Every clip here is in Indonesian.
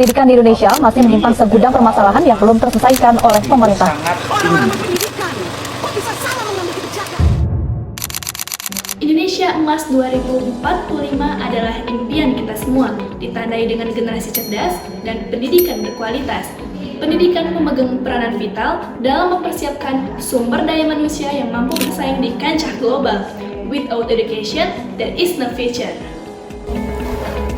Pendidikan di Indonesia masih menyimpan segudang permasalahan yang belum terselesaikan oleh pemerintah. Indonesia Emas 2045 adalah impian kita semua, ditandai dengan generasi cerdas dan pendidikan berkualitas. Pendidikan memegang peranan vital dalam mempersiapkan sumber daya manusia yang mampu bersaing di kancah global. Without education, there is no future.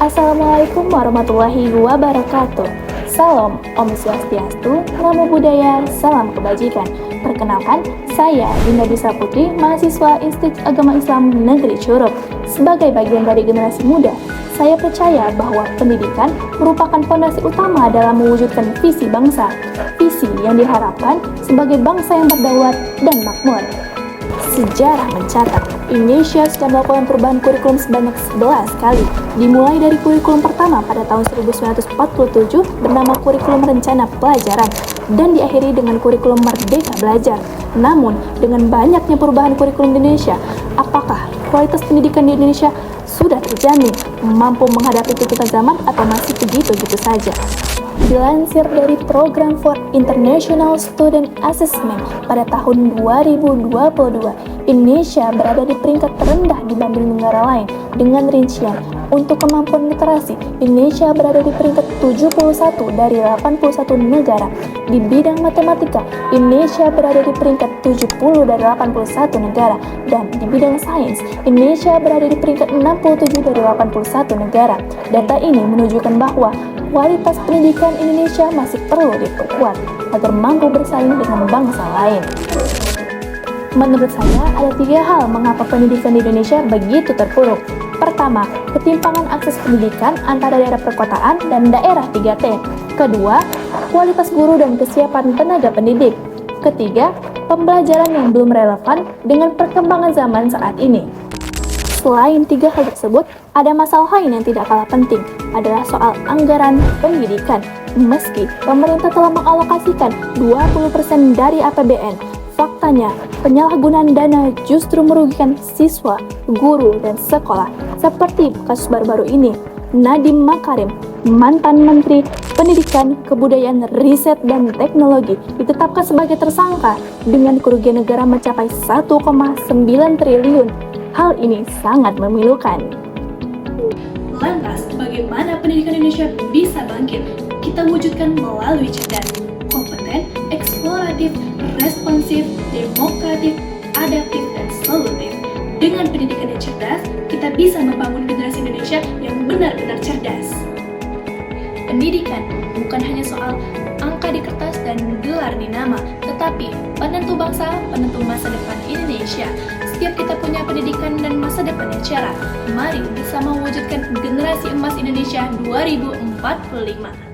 Assalamualaikum warahmatullahi wabarakatuh. Salam Om Swastiastu, Namo Buddhaya, Salam Kebajikan. Perkenalkan, saya Dinda Disa Putri, mahasiswa Institut Agama Islam Negeri Curup. Sebagai bagian dari generasi muda, saya percaya bahwa pendidikan merupakan fondasi utama dalam mewujudkan visi bangsa. Visi yang diharapkan sebagai bangsa yang berdaulat dan makmur. Sejarah mencatat, Indonesia sudah melakukan perubahan kurikulum sebanyak 11 kali. Dimulai dari kurikulum pertama pada tahun 1947 bernama Kurikulum Rencana Pelajaran dan diakhiri dengan Kurikulum Merdeka Belajar. Namun, dengan banyaknya perubahan kurikulum di Indonesia, apakah kualitas pendidikan di Indonesia sudah terjamin mampu menghadapi tuntutan zaman atau masih begitu-gitu saja? Dilansir dari Program for International Student Assessment pada tahun 2022, Indonesia berada di peringkat terendah dibanding negara lain. Dengan rincian, untuk kemampuan literasi, Indonesia berada di peringkat 71 dari 81 negara. Di bidang matematika, Indonesia berada di peringkat 70 dari 81 negara. Dan di bidang sains, Indonesia berada di peringkat 67 dari 81 negara. Data ini menunjukkan bahwa kualitas pendidikan Indonesia masih perlu diperkuat agar mampu bersaing dengan bangsa lain. Menurut saya, ada 3 hal mengapa pendidikan di Indonesia begitu terpuruk. Pertama, ketimpangan akses pendidikan antara daerah perkotaan dan daerah 3T. Kedua, kualitas guru dan kesiapan tenaga pendidik. Ketiga, pembelajaran yang belum relevan dengan perkembangan zaman saat ini. Selain 3 hal tersebut, ada masalah lain yang tidak kalah penting, adalah soal anggaran pendidikan. Meski pemerintah telah mengalokasikan 20% dari APBN, faktanya penyalahgunaan dana justru merugikan siswa, guru, dan sekolah. Seperti kasus baru-baru ini, Nadiem Makarim, mantan Menteri Pendidikan, Kebudayaan, Riset, dan Teknologi, ditetapkan sebagai tersangka dengan kerugian negara mencapai 1,9 triliun. Hal ini sangat memilukan. Lantas, bagaimana pendidikan Indonesia bisa bangkit? Kita wujudkan melalui cerdas, kompeten, eksploratif, responsif, demokratif, adaptif, dan solutif. Dengan pendidikan yang cerdas, kita bisa membangun generasi Indonesia yang benar-benar cerdas. Pendidikan bukan hanya soal angka di kertas dan gelar di nama, tetapi penentu bangsa, penentu masa depan Indonesia. Setiap kita punya pendidikan dan masa depan yang cerah. Mari bersama mewujudkan generasi emas Indonesia 2045.